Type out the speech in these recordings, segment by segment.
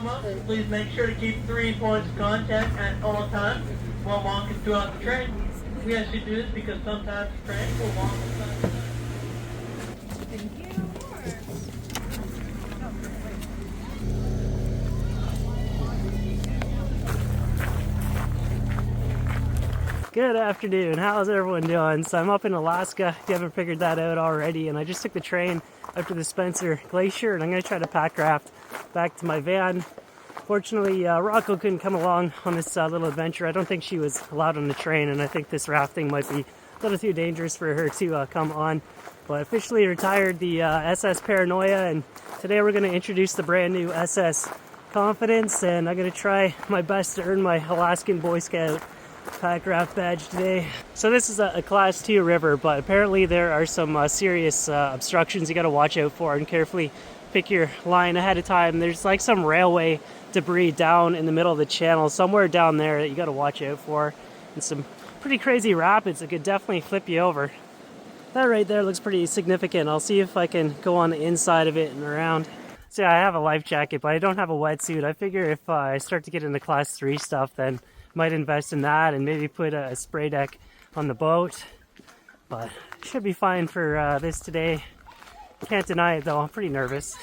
come up, please make sure to keep 3 points of contact at all times while walking throughout the train. We ask you to do this because sometimes the train will walk inside the time. Good afternoon, how's everyone doing? So I'm up in Alaska, if you haven't figured that out already, and I just took the train up to the Spencer Glacier, and I'm going to try to packraft back to my van. Fortunately, Rocco couldn't come along on this little adventure. I don't think she was allowed on the train, and I think this rafting might be a little too dangerous for her to come on. But officially retired the SS Paranoia, and today we're going to introduce the brand new SS Confidence, and I'm going to try my best to earn my Alaskan Boy Scout packraft badge today. So this is a class 2 river, but apparently there are some serious obstructions you got to watch out for and carefully pick your line ahead of time. There's like some railway debris down in the middle of the channel, somewhere down there that you got to watch out for, and some pretty crazy rapids that could definitely flip you over. That right there looks pretty significant. I'll see if I can go on the inside of it and around. So yeah, I have a life jacket, but I don't have a wetsuit. I figure if I start to get into class 3 stuff, then might invest in that and maybe put a spray deck on the boat. But should be fine for this today. Can't deny it though, I'm pretty nervous.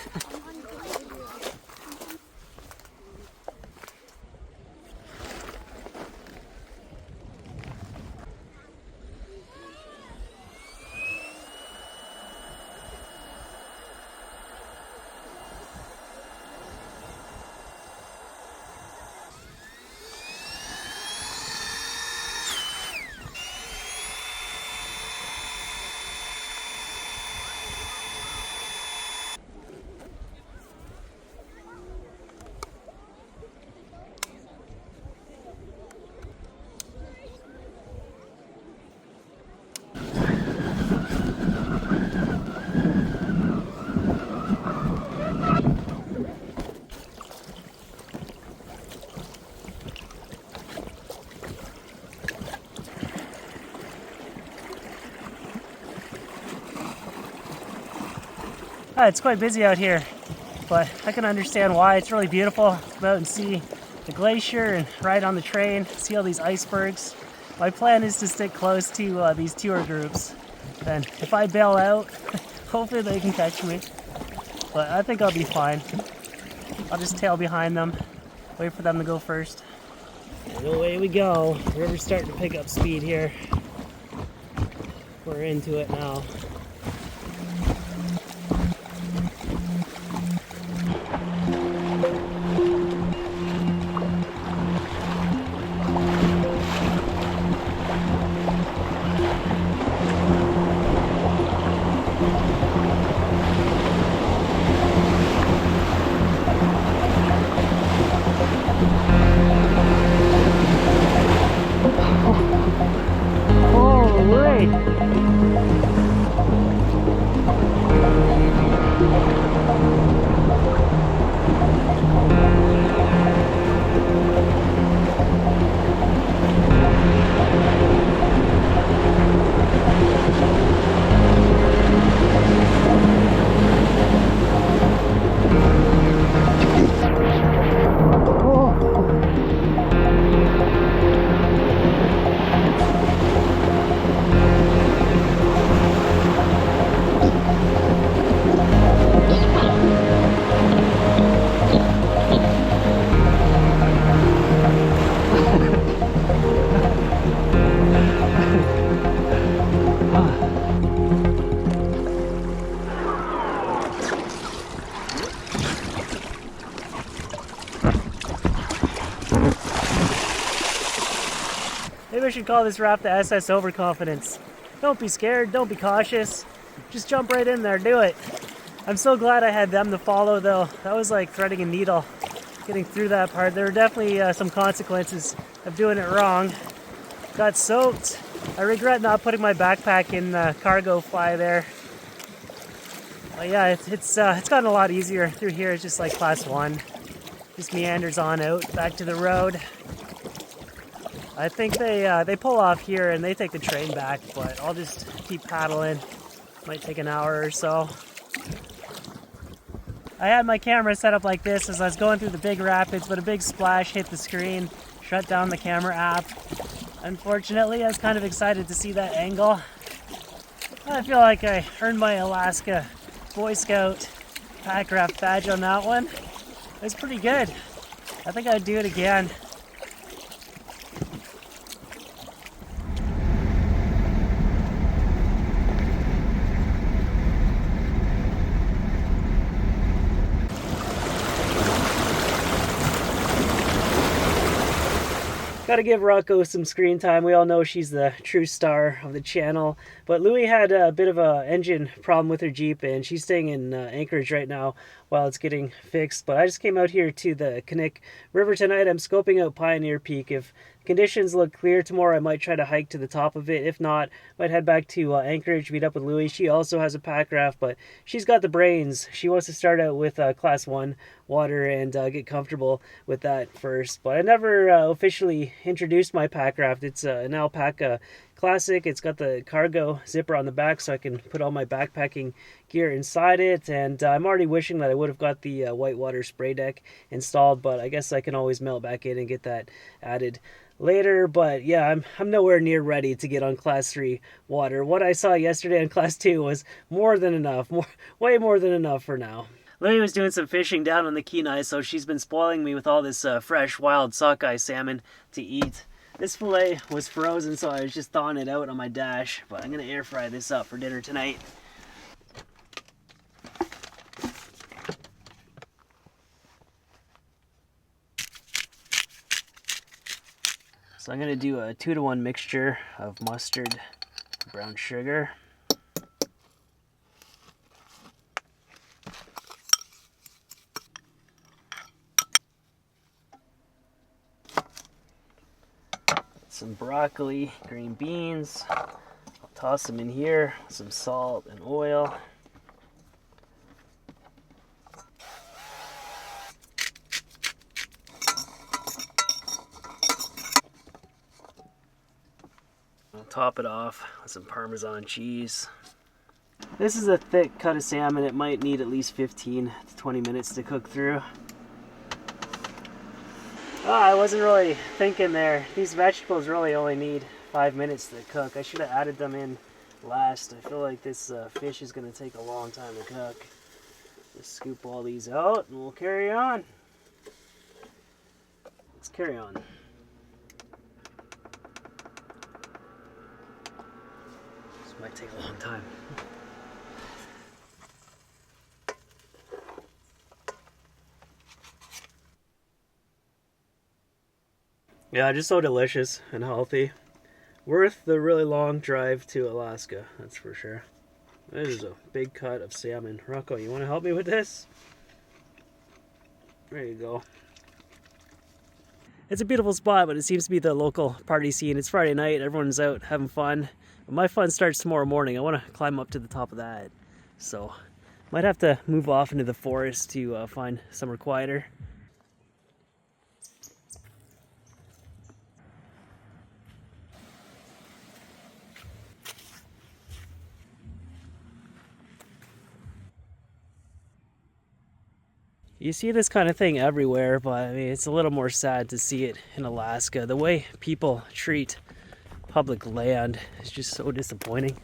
It's quite busy out here, but I can understand why. It's really beautiful. Come out and see the glacier and ride on the train, see all these icebergs. My plan is to stick close to these tour groups. Then if I bail out, hopefully they can catch me. But I think I'll be fine. I'll just tail behind them, wait for them to go first. And away we go. The river's starting to pick up speed here. We're into it now. Maybe I should call this raft the SS Overconfidence. Don't be scared, don't be cautious. Just jump right in there, do it. I'm so glad I had them to follow though. That was like threading a needle, getting through that part. There were definitely some consequences of doing it wrong. Got soaked. I regret not putting my backpack in the cargo fly there. But yeah, it's gotten a lot easier through here. It's just like class 1. Just meanders on out, back to the road. I think they pull off here and they take the train back, but I'll just keep paddling. Might take an hour or so. I had my camera set up like this as I was going through the big rapids, but a big splash hit the screen, shut down the camera app. Unfortunately, I was kind of excited to see that angle. I feel like I earned my Alaska Boy Scout packraft badge on that one. It was pretty good. I think I'd do it again. Gotta give Rocco some screen time. We all know she's the true star of the channel. But Louie had a bit of a engine problem with her Jeep, and she's staying in Anchorage right now while it's getting fixed. But I just came out here to the Kic River tonight. I'm scoping out Pioneer Peak. If conditions look clear tomorrow, I might try to hike to the top of it. If not, I might head back to Anchorage, meet up with Louie. She also has a packraft, but she's got the brains. She wants to start out with Class 1 water and get comfortable with that first. But I never officially introduced my packraft. It's an Alpaca Classic. It's got the cargo zipper on the back so I can put all my backpacking gear inside it, and I'm already wishing that I would have got the whitewater spray deck installed, but I guess I can always melt back in and get that added later. But yeah, I'm nowhere near ready to get on Class 3 water. What I saw yesterday on Class 2 was more than enough, way more than enough for now. Lily was doing some fishing down on the Kenai, so she's been spoiling me with all this fresh wild sockeye salmon to eat. This fillet was frozen, so I was just thawing it out on my dash, but I'm going to air fry this up for dinner tonight. So I'm going to do a 2-to-1 mixture of mustard, brown sugar, some broccoli, green beans. I'll toss them in here, some salt and oil. I'll top it off with some Parmesan cheese. This is a thick cut of salmon. It might need at least 15 to 20 minutes to cook through. Oh, I wasn't really thinking there. These vegetables really only need 5 minutes to cook. I should have added them in last. I feel like this fish is going to take a long time to cook. Just scoop all these out and we'll carry on. Let's carry on. This might take a long time. Yeah, just so delicious and healthy. Worth the really long drive to Alaska, that's for sure. This is a big cut of salmon. Rocco, you want to help me with this? There you go. It's a beautiful spot, but it seems to be the local party scene. It's Friday night, everyone's out having fun. But my fun starts tomorrow morning. I want to climb up to the top of that. So, might have to move off into the forest to find somewhere quieter. You see this kind of thing everywhere, but I mean, it's a little more sad to see it in Alaska. The way people treat public land is just so disappointing.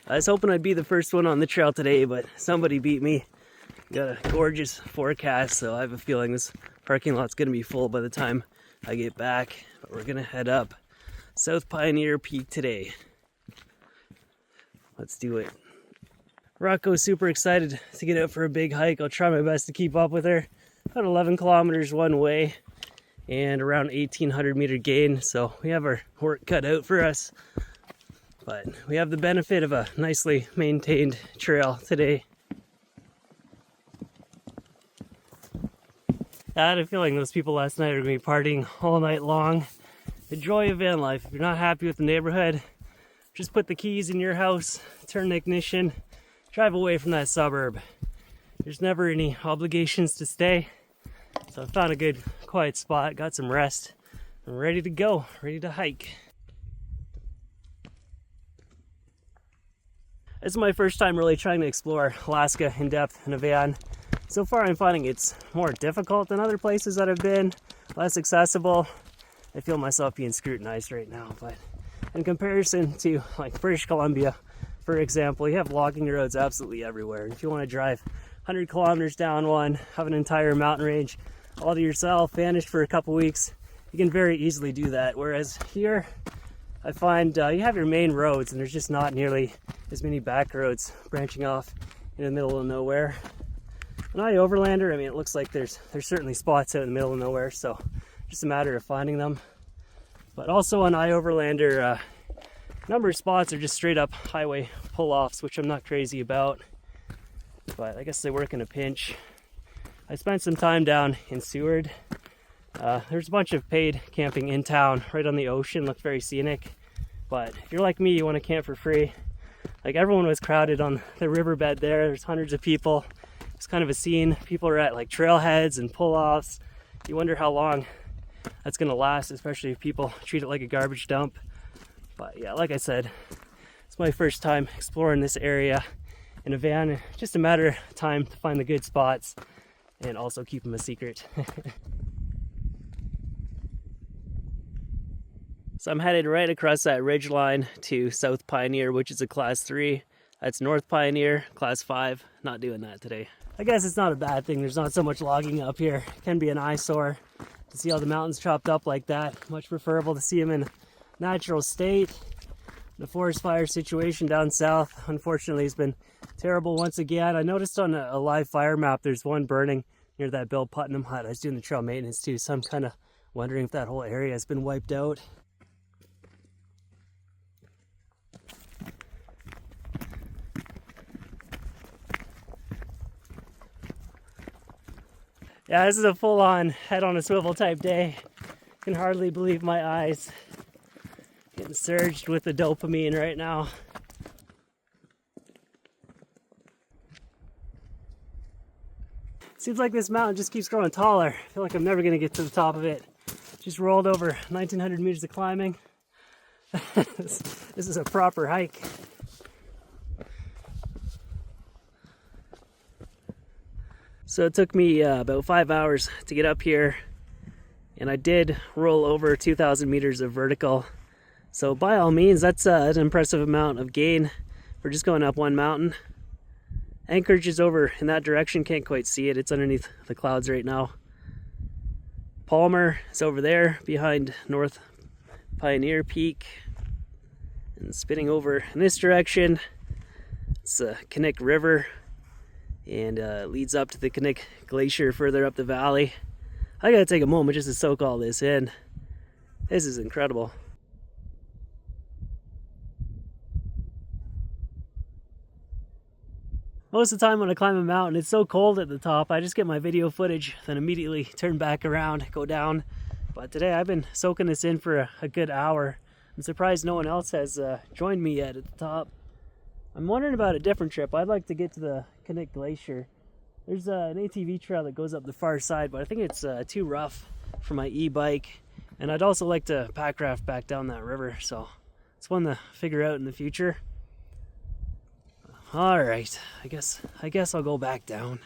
I was hoping I'd be the first one on the trail today, but somebody beat me. Got a gorgeous forecast, so I have a feeling this parking lot's going to be full by the time I get back. But we're going to head up South Pioneer Peak today. Let's do it. Rocco's super excited to get out for a big hike. I'll try my best to keep up with her. About 11 kilometers one way and around 1,800 meter gain, so we have our work cut out for us. But we have the benefit of a nicely maintained trail today. I had a feeling those people last night are going to be partying all night long. The joy of van life. If you're not happy with the neighborhood, just put the keys in your house, turn the ignition, drive away from that suburb. There's never any obligations to stay. So I found a good quiet spot, got some rest. I'm ready to go, ready to hike. This is my first time really trying to explore Alaska in depth in a van. So far I'm finding it's more difficult than other places that I've been, less accessible. I feel myself being scrutinized right now, but in comparison to like British Columbia, for example, you have logging roads absolutely everywhere. And if you want to drive 100 kilometers down one, have an entire mountain range all to yourself, vanished for a couple weeks, you can very easily do that. Whereas here, I find you have your main roads and there's just not nearly as many back roads branching off in the middle of nowhere. An Overlander, I mean, it looks like there's certainly spots out in the middle of nowhere, so just a matter of finding them. But also on Overlander, a number of spots are just straight up highway pull-offs, which I'm not crazy about, but I guess they work in a pinch. I spent some time down in Seward. There's a bunch of paid camping in town, right on the ocean, looked very scenic. But if you're like me, you want to camp for free. Like everyone was crowded on the riverbed there. There's hundreds of people. It's kind of a scene. People are at like trailheads and pull-offs. You wonder how long that's going to last, especially if people treat it like a garbage dump. But yeah, like I said, it's my first time exploring this area in a van. Just a matter of time to find the good spots and also keep them a secret. So I'm headed right across that ridge line to South Pioneer, which is a class 3. That's North Pioneer, class 5. Not doing that today. I guess it's not a bad thing. There's not so much logging up here. It can be an eyesore to see all the mountains chopped up like that. Much preferable to see them in natural state. The forest fire situation down south, unfortunately, has been terrible once again. I noticed on a live fire map, there's one burning near that Bill Putnam hut. I was doing the trail maintenance too, so I'm kind of wondering if that whole area has been wiped out. Yeah, this is a full-on head on a swivel type day. Can hardly believe my eyes. Getting surged with the dopamine right now. Seems like this mountain just keeps growing taller. I feel like I'm never gonna get to the top of it. Just rolled over 1,900 meters of climbing. This is a proper hike. So it took me about 5 hours to get up here, and I did roll over 2,000 meters of vertical. So by all means, that's an impressive amount of gain for just going up one mountain. Anchorage is over in that direction, can't quite see it. It's underneath the clouds right now. Palmer is over there behind North Pioneer Peak. And spinning over in this direction, it's the Kic River. And it leads up to the Kic Glacier further up the valley. I gotta take a moment just to soak all this in. This is incredible. Most of the time when I climb a mountain, it's so cold at the top, I just get my video footage, then immediately turn back around, go down. But today I've been soaking this in for a good hour. I'm surprised no one else has joined me yet at the top. I'm wondering about a different trip. I'd like to get to the Kic Glacier. There's an ATV trail that goes up the far side, but I think it's too rough for my e-bike. And I'd also like to packraft back down that river, so it's one to figure out in the future. All right, I guess I'll go back down.